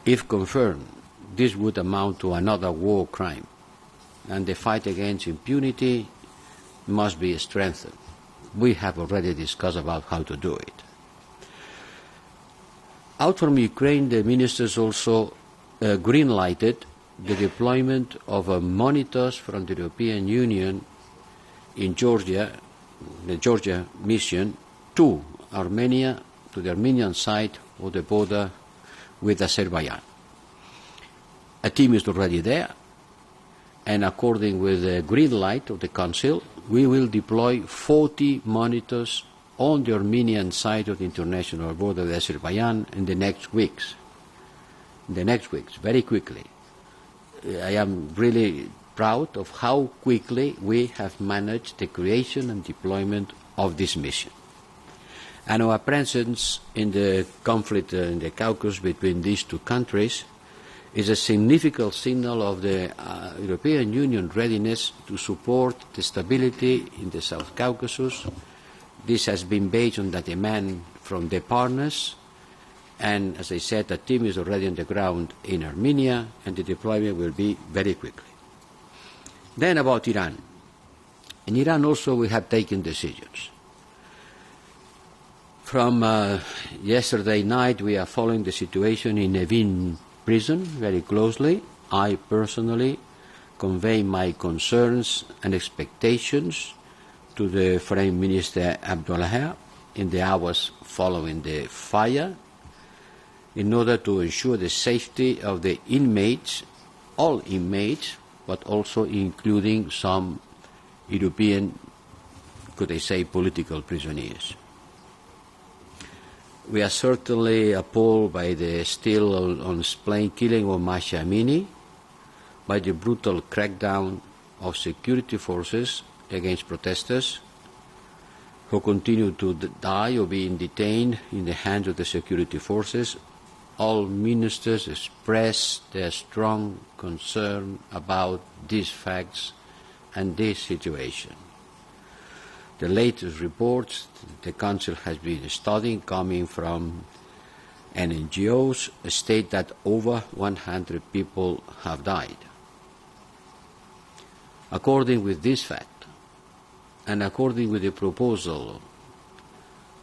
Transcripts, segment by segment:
If confirmed, this would amount to another war crime, and the fight against impunity must be strengthened. We have already discussed about how to do it. Out from Ukraine, the ministers also green-lighted the deployment of monitors from the European Union in Georgia, the Georgia mission, to Armenia, to the Armenian side of the border with Azerbaijan. A team is already there, and according with the green light of the Council, we will deploy 40 monitors on the Armenian side of the international border with Azerbaijan in the next weeks. Very quickly. I am really proud of how quickly we have managed the creation and deployment of this mission. And our presence in the conflict in the Caucasus between these two countries is a significant signal of the European Union readiness to support the stability in the South Caucasus. This has been based on the demand from the partners, and as I said, a team is already on the ground in Armenia, and the deployment will be very quickly. Then about Iran. In Iran also we have taken decisions. From yesterday night we are following the situation in Evin prison very closely. I personally convey my concerns and expectations to the Foreign Minister Abdullahian in the hours following the fire, in order to ensure the safety of the inmates, all inmates, but also including some European, could I say, political prisoners. We are certainly appalled by the still unexplained killing of Mahsa Amini, by the brutal crackdown of security forces against protesters who continue to die or being detained in the hands of the security forces. All ministers express their strong concern about these facts and this situation. The latest reports the Council has been studying, coming from NGOs, state that over 100 people have died. According with this fact, and according with the proposal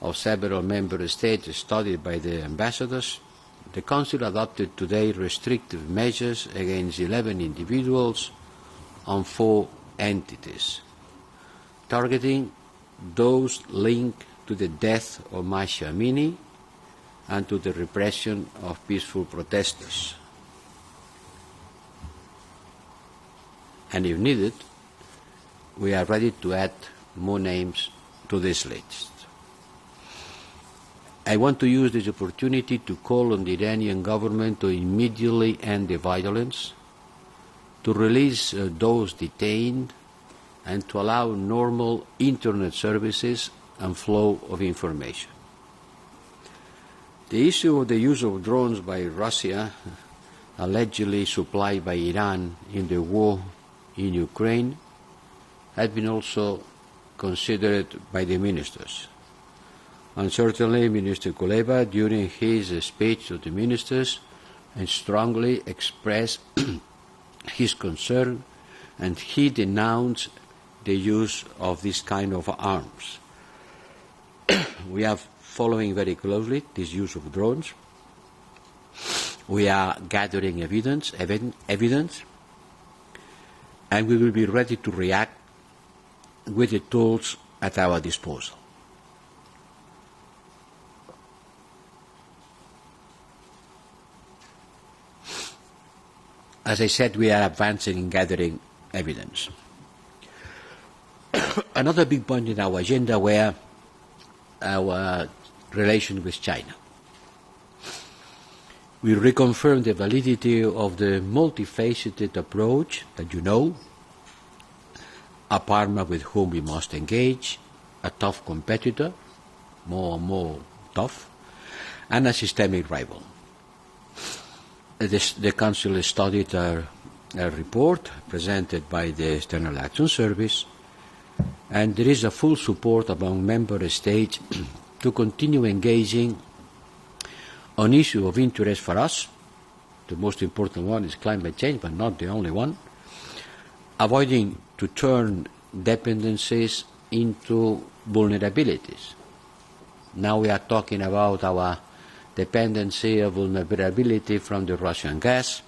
of several member states studied by the ambassadors, the Council adopted today restrictive measures against 11 individuals and 4 entities, targeting those linked to the death of Mahsa Amini and to the repression of peaceful protesters. And if needed, we are ready to add more names to this list. I want to use this opportunity to call on the Iranian government to immediately end the violence, to release those detained, and to allow normal internet services and flow of information. The issue of the use of drones by Russia, allegedly supplied by Iran in the war in Ukraine, has been also considered by the ministers. And certainly Minister Kuleba, during his speech to the ministers, strongly expressed his concern, and he denounced the use of this kind of arms. We are following very closely this use of drones. We are gathering evidence, and we will be ready to react with the tools at our disposal. As I said, we are advancing in gathering evidence. Another big point in our agenda were our relation with China. We reconfirmed the validity of the multifaceted approach that you know, a partner with whom we must engage, a tough competitor, more and more tough, and a systemic rival. The Council studied a report presented by the External Action Service, and there is a full support among member states to continue engaging on issues of interest for us The most important one is climate change, but not the only one. Avoiding to turn dependencies into vulnerabilities. Now we are talking about our dependency or vulnerability from the Russian gas.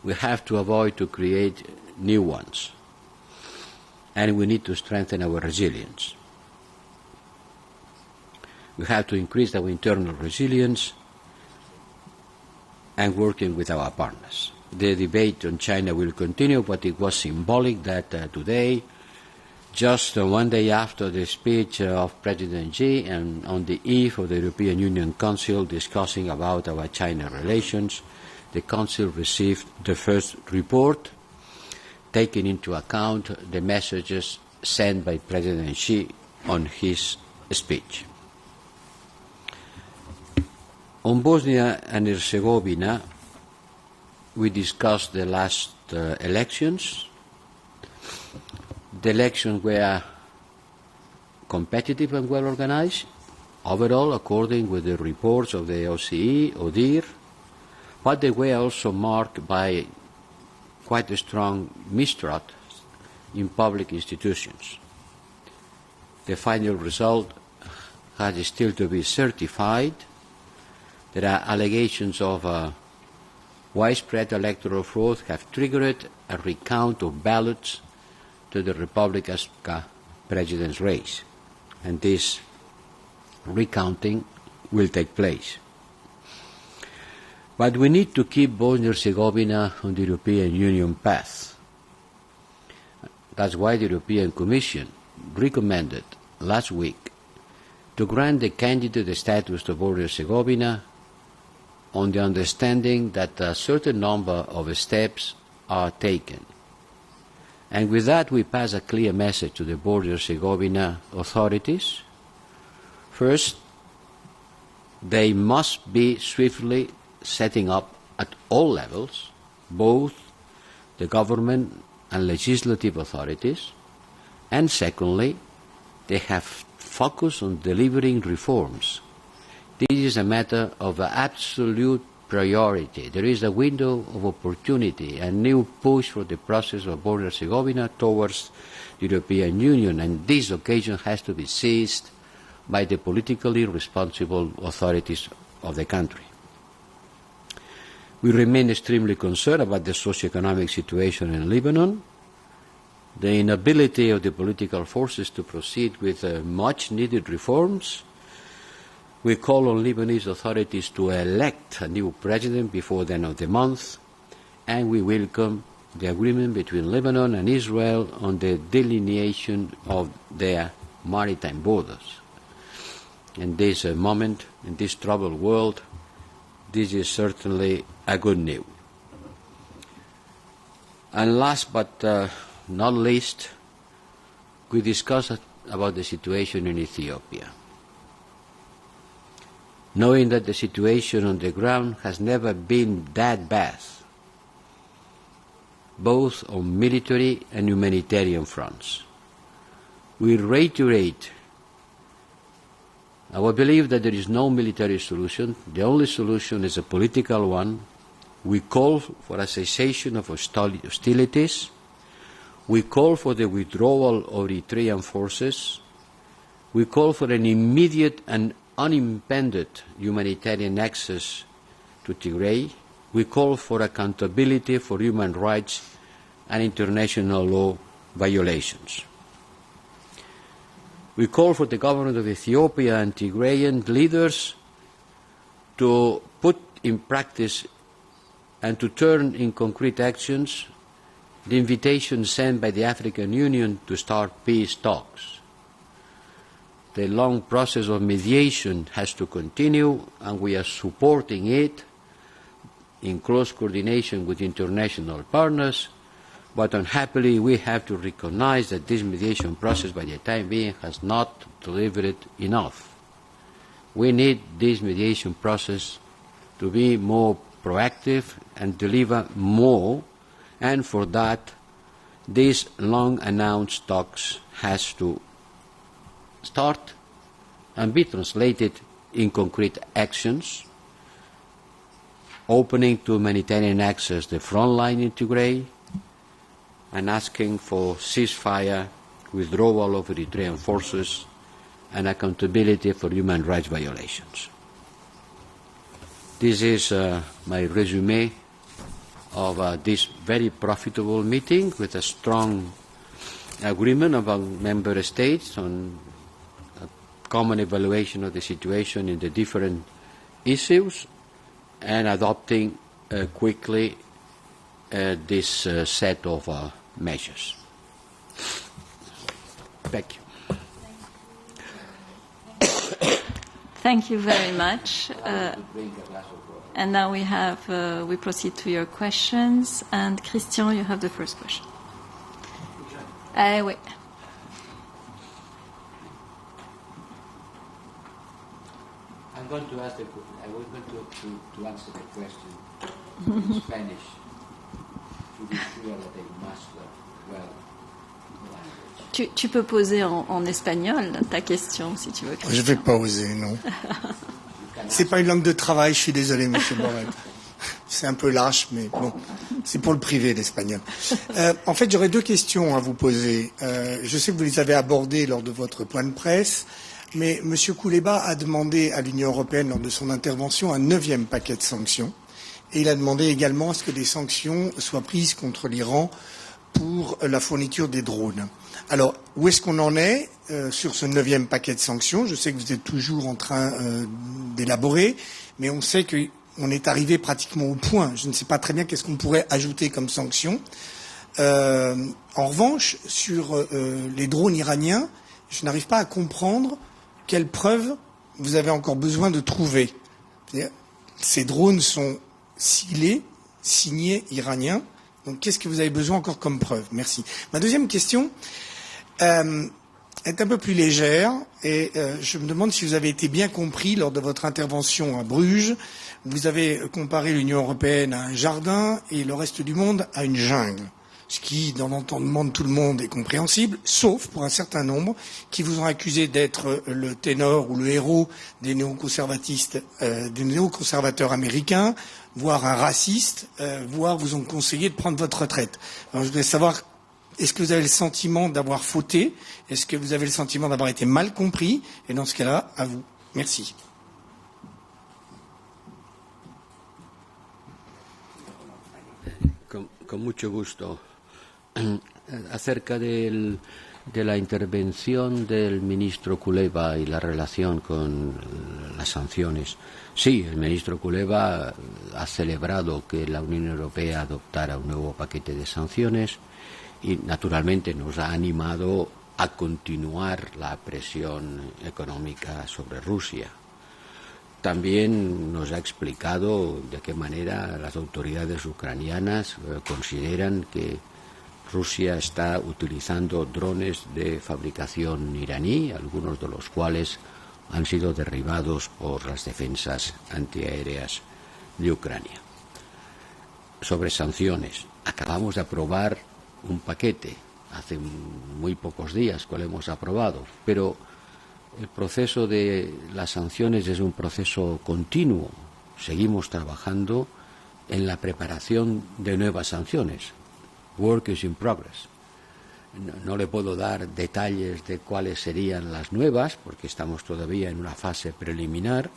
We have to avoid to create new ones. And we need to strengthen our resilience. We have to increase our internal resilience and working with our partners. The debate on China will continue, but it was symbolic that today, just one day after the speech of President Xi and on the eve of the European Union Council discussing about our China relations, the Council received the first report, taking into account the messages sent by President Xi on his speech. On Bosnia and Herzegovina, we discussed the last elections. The elections were competitive and well organized, overall, according with the reports of the OSCE, ODIHR, but they were also marked by quite a strong mistrust in public institutions. The final result has still to be certified. There are allegations of widespread electoral fraud have triggered a recount of ballots to the Republika president's race, and this recounting will take place. But we need to keep Bosnia and Herzegovina on the European Union path. That's why the European Commission recommended last week to grant the candidate status to Bosnia and Herzegovina on the understanding that a certain number of steps are taken. And with that, we pass a clear message to the Bosnia and Herzegovina authorities. First, they must be swiftly setting up at all levels, both the government and legislative authorities. And secondly, they have focused on delivering reforms. This is a matter of absolute priority. There is a window of opportunity, a new push for the process of Bosnia and Herzegovina towards the European Union, and this occasion has to be seized by the politically responsible authorities of the country. We remain extremely concerned about the socio-economic situation in Lebanon, the inability of the political forces to proceed with much-needed reforms. We call on Lebanese authorities to elect a new president before the end of the month, and we welcome the agreement between Lebanon and Israel on the delineation of their maritime borders. In this moment, in this troubled world, this is certainly a good news. And last but not least, we discussed about the situation in Ethiopia. Knowing that the situation on the ground has never been that bad, both on military and humanitarian fronts. We reiterate our belief that there is no military solution. The only solution is a political one. We call for a cessation of hostilities. We call for the withdrawal of Eritrean forces. We call for an immediate and unimpeded humanitarian access to Tigray. We call for accountability for human rights and international law violations. We call for the government of Ethiopia and Tigrayan leaders to put in practice and to turn in concrete actions the invitation sent by the African Union to start peace talks. The long process of mediation has to continue, and we are supporting it in close coordination with international partners, but unhappily we have to recognize that this mediation process, by the time being, has not delivered enough. We need this mediation process to be more proactive and deliver more, and for that, these long-announced talks has to start and be translated in concrete actions. opening to humanitarian access the front line in Tigray, and asking for ceasefire, withdrawal of Eritrean forces, and accountability for human rights violations. This is my resume of this very profitable meeting with a strong agreement among member states on a common evaluation of the situation in the different issues and adopting quickly this set of measures. Thank you. Thank you very much. And now we proceed to your questions. And Christian, you have the first question. Oui. I'm going to ask I was going to answer the question in Spanish to be sure that they master well the language. Tu peux poser en espagnol ta question si tu veux. Christian. Je ne vais pas oser, non. C'est pas une langue de travail, je suis désolé, monsieur Borrell. C'est un peu lâche, mais bon, c'est pour le privé, l'espagnol. En fait, j'aurais deux questions à vous poser. Je sais que vous les avez abordées lors de votre point de presse, mais monsieur Kouleba a demandé à l'Union européenne, lors de son intervention, un 9e paquet de sanctions. Et il a demandé également à ce que des sanctions soient prises contre l'Iran pour la fourniture des drones. Alors, où est-ce qu'on en est sur ce 9e paquet de sanctions? Je sais que vous êtes toujours en train d'élaborer, mais on sait qu'on est arrivé pratiquement au point. Je ne sais pas très bien qu'est-ce qu'on pourrait ajouter comme sanctions. En revanche, sur les drones iraniens, je n'arrive pas à comprendre quelles preuves vous avez encore besoin de trouver. Ces drones sont signés iraniens. Donc, qu'est-ce que vous avez besoin encore comme preuve? Merci. Ma deuxième question est un peu plus légère et je me demande si vous avez été bien compris lors de votre intervention à Bruges. Vous avez comparé l'Union européenne à un jardin et le reste du monde à une jungle. Ce qui, dans l'entendement de tout le monde, est compréhensible, sauf pour un certain nombre qui vous ont accusé d'être le ténor ou le héros des néoconservateurs américains, voire un raciste, voire vous ont conseillé de prendre votre retraite. Alors, je voudrais savoir, est-ce que vous avez le sentiment d'avoir fauté? Est-ce que vous avez le sentiment d'avoir été mal compris? Et dans ce cas-là, à vous. Merci. Con mucho gusto. Acerca de la intervención del ministro Kuleba y la relación con las sanciones. Sí, el ministro Kuleba ha celebrado que la Unión Europea adoptara un nuevo paquete de sanciones y naturalmente nos ha animado a continuar la presión económica sobre Rusia. También nos ha explicado de qué manera las autoridades ucranianas consideran que Rusia está utilizando drones de fabricación iraní, algunos de los cuales han sido derribados por las defensas antiaéreas de Ucrania. Sobre sanciones, acabamos de aprobar un paquete hace muy pocos días que lo hemos aprobado, pero el proceso de las sanciones es un proceso continuo. Seguimos trabajando en la preparación de nuevas sanciones. Work is in progress. No le puedo dar detalles de cuáles serían las nuevas, porque estamos todavía en una fase preliminar,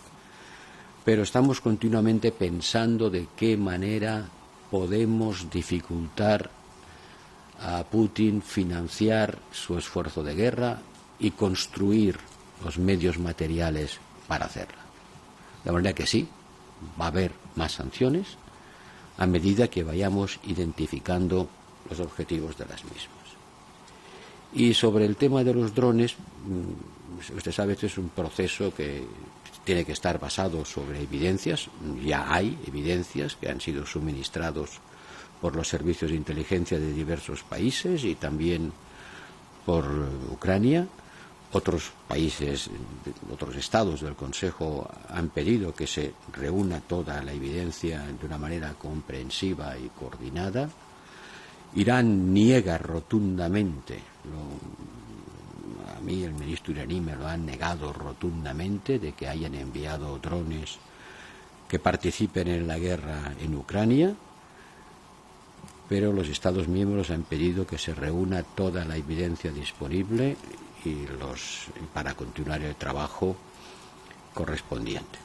pero estamos continuamente pensando de qué manera podemos dificultar a Putin financiar su esfuerzo de guerra y construir los medios materiales para hacerla. De manera que sí, va a haber más sanciones a medida que vayamos identificando los objetivos de las mismas. Y sobre el tema de los drones, usted sabe que es un proceso que tiene que estar basado sobre evidencias. Ya hay evidencias que han sido suministrados por los servicios de inteligencia de diversos países y también por Ucrania. Otros países, otros estados del Consejo han pedido que se reúna toda la evidencia de una manera comprensiva y coordinada. Irán niega rotundamente, a mí el ministro iraní me lo ha negado rotundamente, de que hayan enviado drones que participen en la guerra en Ucrania, pero los Estados miembros han pedido que se reúna toda la evidencia disponible para continuar el trabajo correspondiente.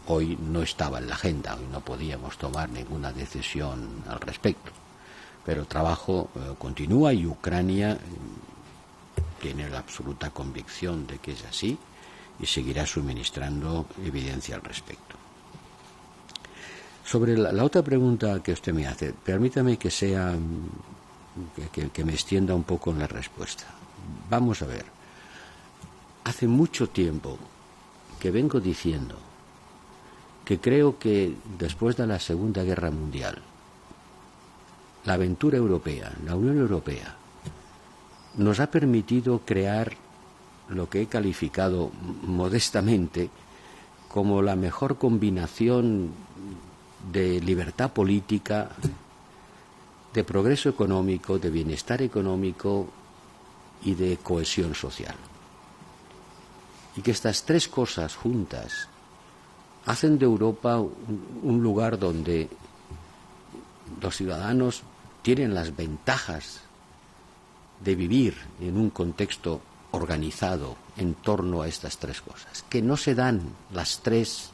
Hoy no estaba en la agenda, hoy no podíamos tomar ninguna decisión al respecto, pero el trabajo continúa y Ucrania tiene la absoluta convicción de que es así y seguirá suministrando evidencia al respecto. Sobre la otra pregunta que usted me hace, permítame que me extienda un poco en la respuesta. Vamos a ver, hace mucho tiempo que vengo diciendo que creo que después de la Segunda Guerra Mundial, la aventura europea, la Unión Europea, nos ha permitido crear lo que he calificado modestamente como la mejor combinación de libertad política, de progreso económico, de bienestar económico y de cohesión social. Y que estas tres cosas juntas hacen de Europa un lugar donde los ciudadanos tienen las ventajas de vivir en un contexto organizado en torno a estas tres cosas, que no se dan las tres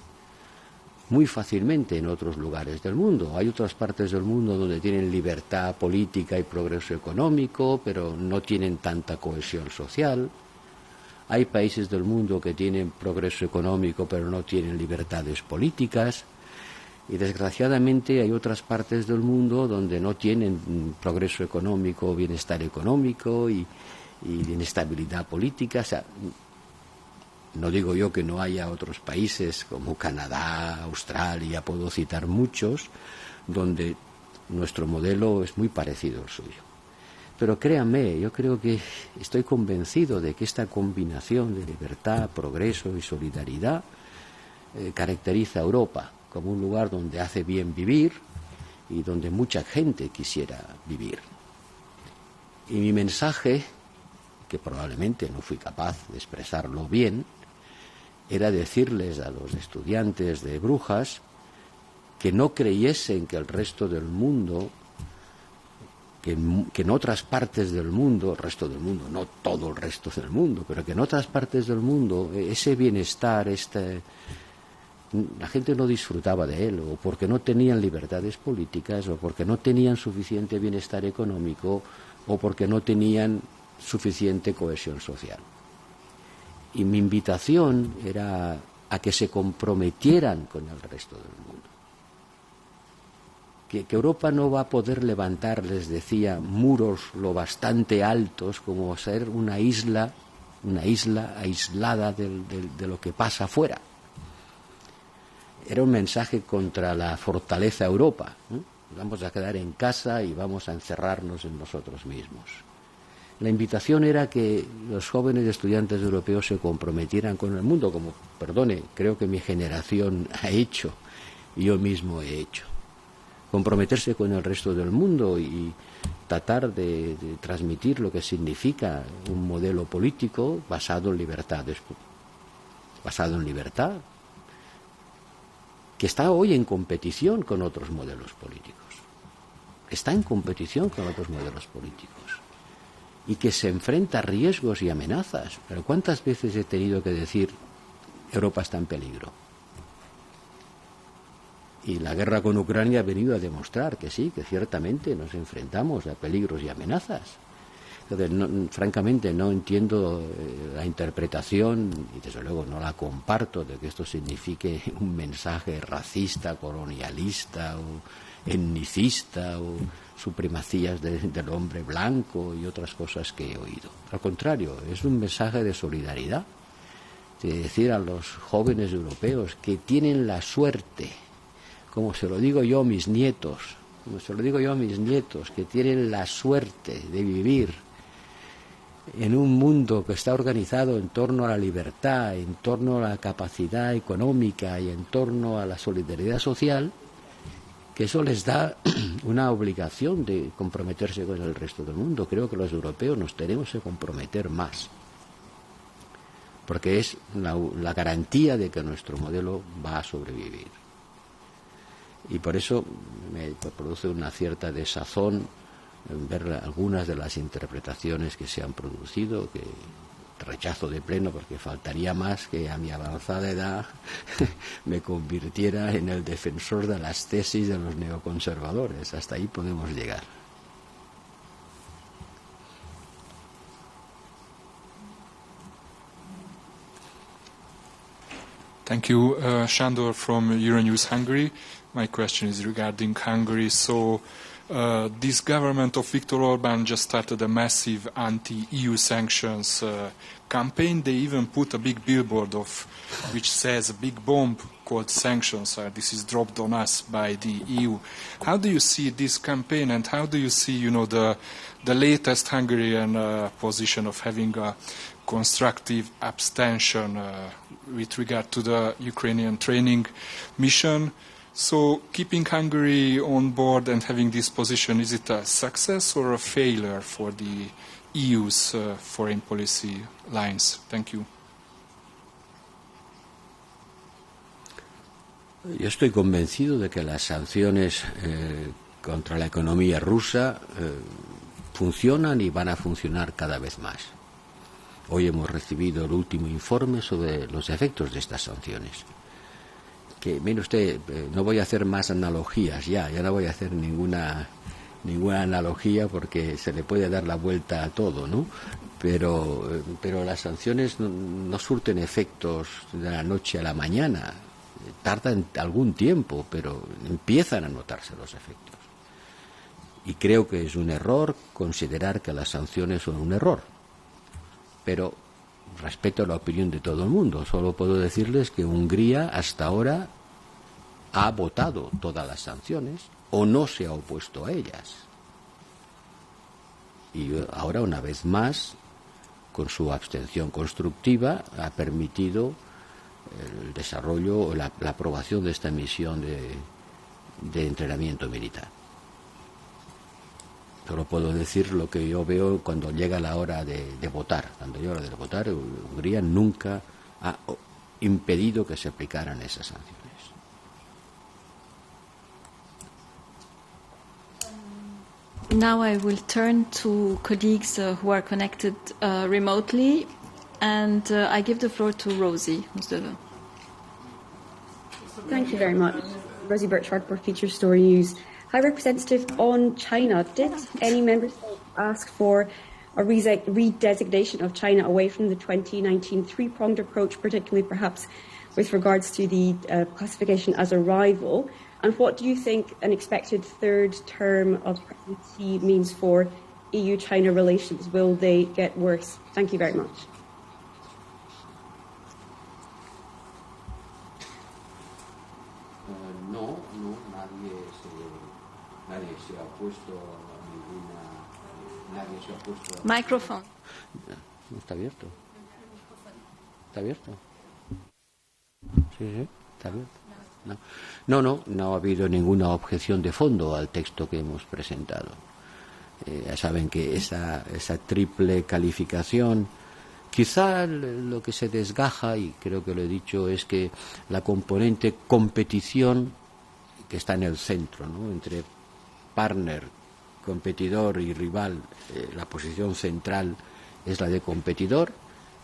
muy fácilmente en otros lugares del mundo. Hay otras partes del mundo donde tienen libertad política y progreso económico, pero no tienen tanta cohesión social. Hay países del mundo que tienen progreso económico, pero no tienen libertades políticas. Y desgraciadamente hay otras partes del mundo donde no tienen progreso económico, bienestar económico y inestabilidad política. O sea, no digo yo que no haya otros países como Canadá, Australia, puedo citar muchos, donde nuestro modelo es muy parecido al suyo. Pero créanme, yo creo que estoy convencido de que esta combinación de libertad, progreso y solidaridad caracteriza a Europa como un lugar donde hace bien vivir y donde mucha gente quisiera vivir. Y mi mensaje, que probablemente no fui capaz de expresarlo bien, era decirles a los estudiantes de Brujas que no creyesen que el resto del mundo, que en otras partes del mundo, el resto del mundo, no todo el resto del mundo, pero que en otras partes del mundo ese bienestar, la gente no disfrutaba de él, o porque no tenían libertades políticas, o porque no tenían suficiente bienestar económico, o porque no tenían suficiente cohesión social. Y mi invitación era a que se comprometieran con el resto del mundo. Que Europa no va a poder levantar, les decía, muros lo bastante altos como ser una isla aislada de lo que pasa afuera. Era un mensaje contra la fortaleza Europa. Vamos a quedar en casa y vamos a encerrarnos en nosotros mismos. La invitación era que los jóvenes estudiantes europeos se comprometieran con el mundo, como, creo que mi generación ha hecho y yo mismo he hecho. Comprometerse con el resto del mundo y tratar de transmitir lo que significa un modelo político basado en libertad, que está hoy en competición con otros modelos políticos. Está en competición con otros modelos políticos. Y que se enfrenta a riesgos y amenazas. Pero ¿cuántas veces he tenido que decir Europa está en peligro? Y la guerra con Ucrania ha venido a demostrar que sí, que ciertamente nos enfrentamos a peligros y amenazas. Entonces, francamente no entiendo la interpretación, y desde luego no la comparto, de que esto signifique un mensaje racista, colonialista o etnicista o supremacías del hombre blanco y otras cosas que he oído. Al contrario, es un mensaje de solidaridad, de decir a los jóvenes europeos que tienen la suerte, como se lo digo yo a mis nietos, que tienen la suerte de vivir en un mundo que está organizado en torno a la libertad, en torno a la capacidad económica y en torno a la solidaridad social, que eso les da una obligación de comprometerse con el resto del mundo. Creo que los europeos nos tenemos que comprometer más. porque es la garantía de que nuestro modelo va a sobrevivir. Y por eso me produce una cierta desazón ver algunas de las interpretaciones que se han producido, que rechazo de pleno, porque faltaría más que a mi avanzada edad me convirtiera en el defensor de las tesis de los neoconservadores. Hasta ahí podemos llegar. Thank you, Sándor from Euronews Hungary. My question is regarding Hungary. So, this government of Viktor Orbán just started a massive anti-EU sanctions campaign. They even put a big billboard which says a big bomb called sanctions. This is dropped on us by the EU. How do you see this campaign, and how do you see, the latest Hungarian position of having a constructive abstention with regard to the Ukrainian training mission? So keeping Hungary on board and having this position, is it a success or a failure for the EU's foreign policy lines? Thank you. Yo estoy convencido de que las sanciones contra la economía rusa funcionan y van a funcionar cada vez más. Hoy hemos recibido el último informe sobre los efectos de estas sanciones. Que, mire usted, no voy a hacer más analogías ya no voy a hacer ninguna analogía porque se le puede dar la vuelta a todo, ¿no? Pero las sanciones no surten efectos de la noche a la mañana, tardan algún tiempo, pero empiezan a notarse los efectos. Y creo que es un error considerar que las sanciones son un error. Pero respeto la opinión de todo el mundo. Solo puedo decirles que Hungría hasta ahora ha votado todas las sanciones o no se ha opuesto a ellas. Y ahora, una vez más, con su abstención constructiva, ha permitido el desarrollo o la aprobación de esta misión de entrenamiento militar. Solo puedo decir lo que yo veo cuando llega la hora de votar. Cuando llega la hora de votar, Hungría nunca ha impedido que se aplicaran esas sanciones. Now I will turn to colleagues who are connected remotely, and I give the floor to Rosie. Thank you very much. Rosie Birchard for Feature Story News. High Representative, on China, did any member state ask for a redesignation of China away from the 2019 three-pronged approach, particularly perhaps with regards to the classification as a rival? And what do you think an expected third term of presidency means for EU-China relations? Will they get worse? Thank you very much. Nadie se ha opuesto a ninguna. Nadie se ha opuesto a. Microphone. No está abierto. ¿Está abierto? Sí, está abierto. No ha habido ninguna objeción de fondo al texto que hemos presentado. Ya saben que esa triple calificación, quizá lo que se desgaja, y creo que lo he dicho, es que la componente competición, que está en el centro, ¿no? Entre partner, competidor y rival, la posición central es la de competidor.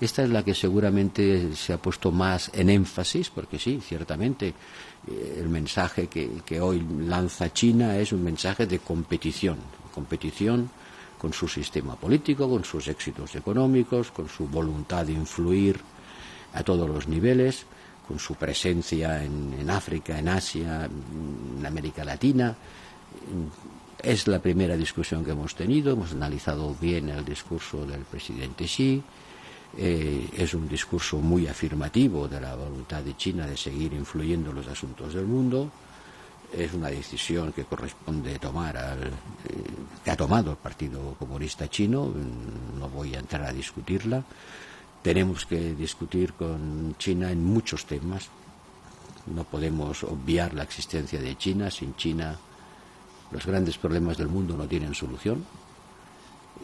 Esta es la que seguramente se ha puesto más en énfasis, porque sí, ciertamente, el mensaje que hoy lanza China es un mensaje de competición con su sistema político, con sus éxitos económicos, con su voluntad de influir a todos los niveles, con su presencia en África, en Asia, en América Latina. Es la primera discusión que hemos tenido, hemos analizado bien el discurso del presidente Xi. Es un discurso muy afirmativo de la voluntad de China de seguir influyendo en los asuntos del mundo. Es una decisión que corresponde tomar que ha tomado el Partido Comunista Chino. No voy a entrar a discutirla. Tenemos que discutir con China en muchos temas. No podemos obviar la existencia de China. Sin China, los grandes problemas del mundo no tienen solución.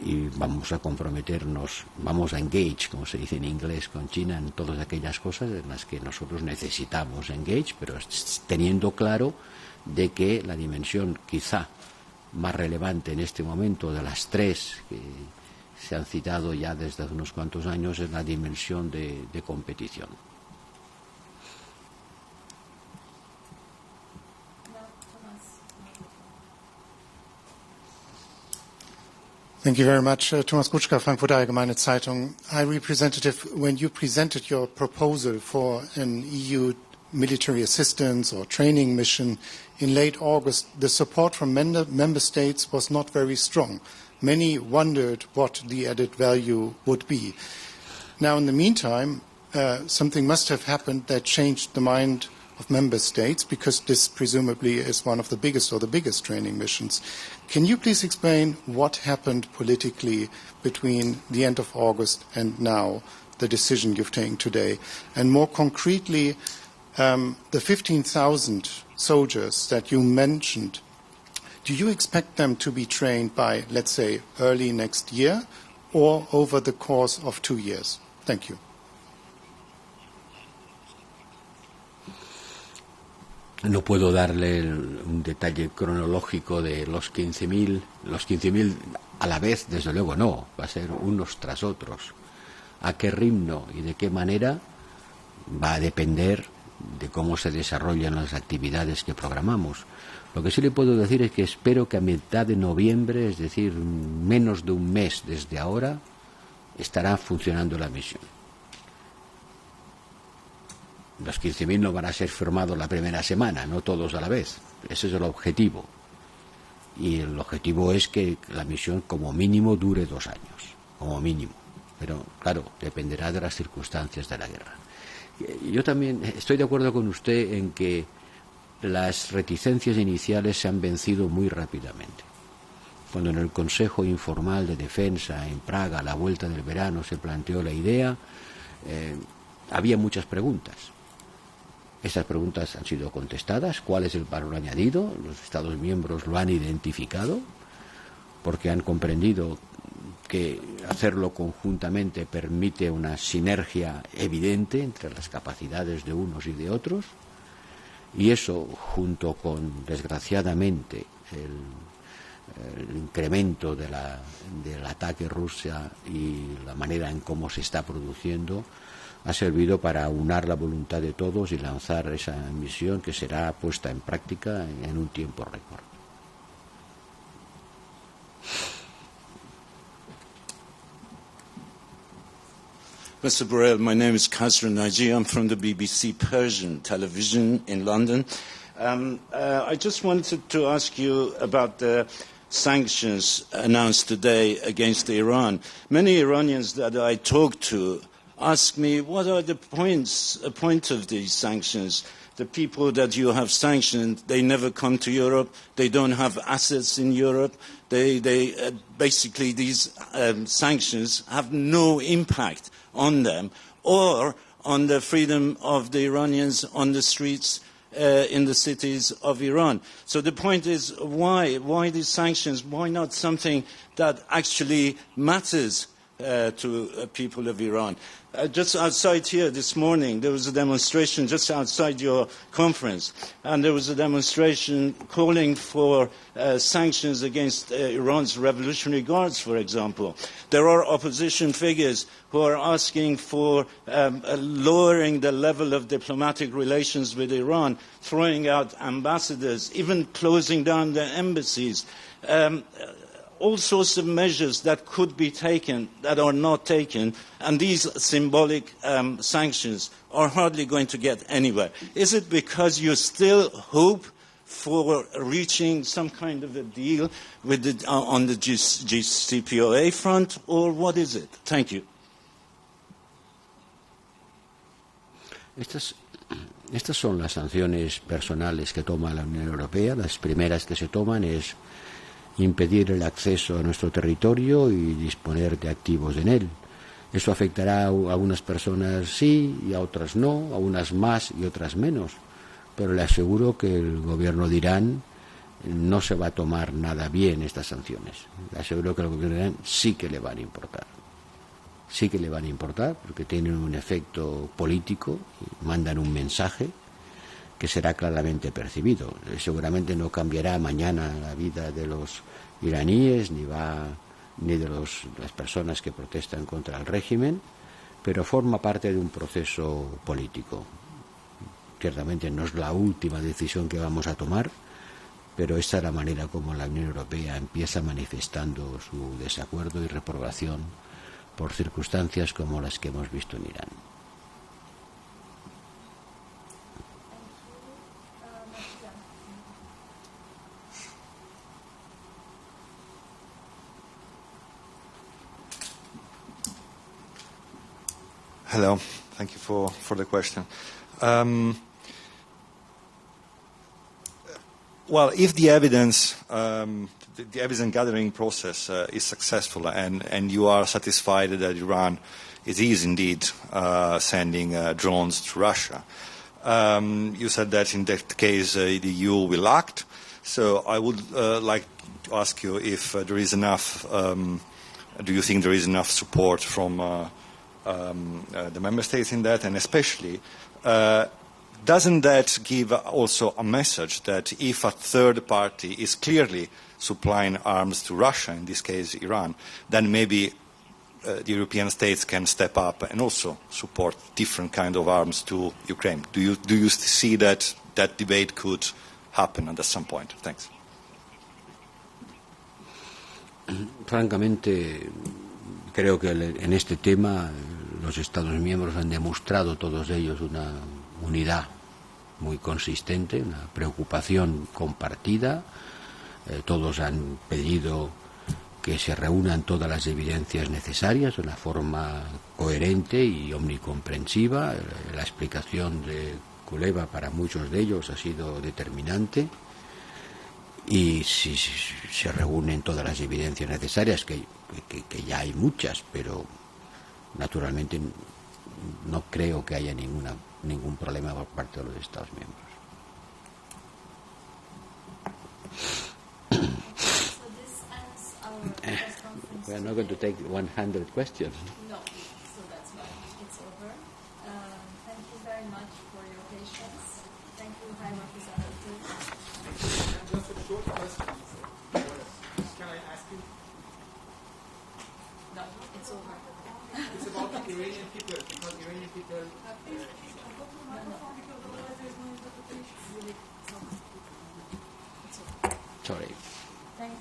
y vamos a comprometernos, vamos a engage, como se dice en inglés, con China en todas aquellas cosas en las que nosotros necesitamos engage, pero teniendo claro de que la dimensión quizá más relevante en este momento de las tres que se han citado ya desde hace unos cuantos años es la dimensión de competición. Thank you very much. Thomas Kutschka, Frankfurter Allgemeine Zeitung. High Representative, when you presented your proposal for an EU military assistance or training mission in late August, the support from member states was not very strong. Many wondered what the added value would be. Now, in the meantime, something must have happened that changed the mind of member states, because this presumably is one of the biggest or the biggest training missions. Can you please explain what happened politically between the end of August and now, the decision you've taken today? And more concretely, the 15,000 soldiers that you mentioned, do you expect them to be trained by, let's say, early next year or over the course of 2 years? Thank you. No puedo darle un detalle cronológico de los 15.000. Los 15.000 a la vez, desde luego no, va a ser unos tras otros. ¿A qué ritmo y de qué manera? Va a depender de cómo se desarrollan las actividades que programamos. Lo que sí le puedo decir es que espero que a mitad de noviembre, es decir, menos de un mes desde ahora, estará funcionando la misión. Los 15.000 no van a ser formados la primera semana, no todos a la vez. Ese es el objetivo. Y el objetivo es que la misión como mínimo dure 2 años, como mínimo. Pero claro, dependerá de las circunstancias de la guerra. Yo también estoy de acuerdo con usted en que las reticencias iniciales se han vencido muy rápidamente. Cuando en el Consejo Informal de Defensa en Praga, a la vuelta del verano, se planteó la idea, había muchas preguntas. Estas preguntas han sido contestadas. ¿Cuál es el valor añadido? Los Estados miembros lo han identificado porque han comprendido que hacerlo conjuntamente permite una sinergia evidente entre las capacidades de unos y de otros, y eso, junto con, desgraciadamente, el incremento del ataque Rusia y la manera en cómo se está produciendo, ha servido para aunar la voluntad de todos y lanzar esa misión que será puesta en práctica en un tiempo récord. Mr. Borrell, my name is Kasra Naji. I'm from the BBC Persian television in London. I just wanted to ask you about the sanctions announced today against Iran. Many Iranians that I talk to ask me, what are the point of these sanctions? The people that you have sanctioned, they never come to Europe. They don't have assets in Europe. Basically, these sanctions have no impact on them or on the freedom of the Iranians on the streets in the cities of Iran. So the point is, why these sanctions? Why not something that actually matters to people of Iran? Just outside here this morning, there was a demonstration just outside your conference, and there was a demonstration calling for sanctions against Iran's Revolutionary Guards, for example. There are opposition figures who are asking for lowering the level of diplomatic relations with Iran, throwing out ambassadors, even closing down the embassies. All sorts of measures that could be taken that are not taken, and these symbolic sanctions are hardly going to get anywhere. Is it because you still hope for reaching some kind of a deal with on the JCPOA front, or what is it? Thank you. Estas son las sanciones personales que toma la Unión Europea. Las primeras que se toman es impedir el acceso a nuestro territorio y disponer de activos en él. Eso afectará a unas personas sí y a otras no, a unas más y otras menos. Pero le aseguro que el gobierno de Irán no se va a tomar nada bien estas sanciones. Le aseguro que al gobierno de Irán sí que le van a importar. Sí que le van a importar porque tienen un efecto político, y mandan un mensaje que será claramente percibido. Seguramente no cambiará mañana la vida de los iraníes ni de las personas que protestan contra el régimen, pero forma parte de un proceso político. Ciertamente no es la última decisión que vamos a tomar, pero esta es la manera como la Unión Europea empieza manifestando su desacuerdo y reprobación por circunstancias como las que hemos visto en Irán. Hello, thank you for the question. Well, if the evidence, the evidence gathering process is successful and you are satisfied that Iran is indeed sending drones to Russia, you said that in that case the EU will act. So I would like to ask you if there is enough, do you think there is enough support from the member states in that, and especially doesn't that give also a message that if a third party is clearly supplying arms to Russia, in this case Iran, then maybe the European states can step up and also support different kind of arms to Ukraine? Do you see that debate could happen at some point? Thanks. Francamente, creo que en este tema los Estados miembros han demostrado todos ellos una unidad muy consistente, una preocupación compartida. Todos han pedido que se reúnan todas las evidencias necesarias de una forma coherente y omnicomprensiva. La explicación de Kuleva para muchos de ellos ha sido determinante. Y si se reúnen todas las evidencias necesarias, que ya hay muchas, pero naturalmente no creo que haya ningún problema por parte de los Estados miembros. We are not going to take 100 questions. No, so that's why it's over. Thank you very much for your patience. Thank you, High Representative. Just a short question. Can I ask you? No, it's over. It's about the Iranian people, because Iranian people... Sorry. Thanks.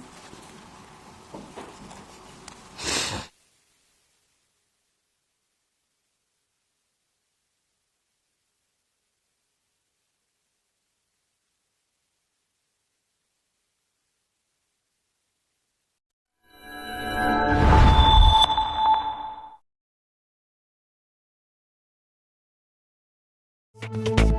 Thank you.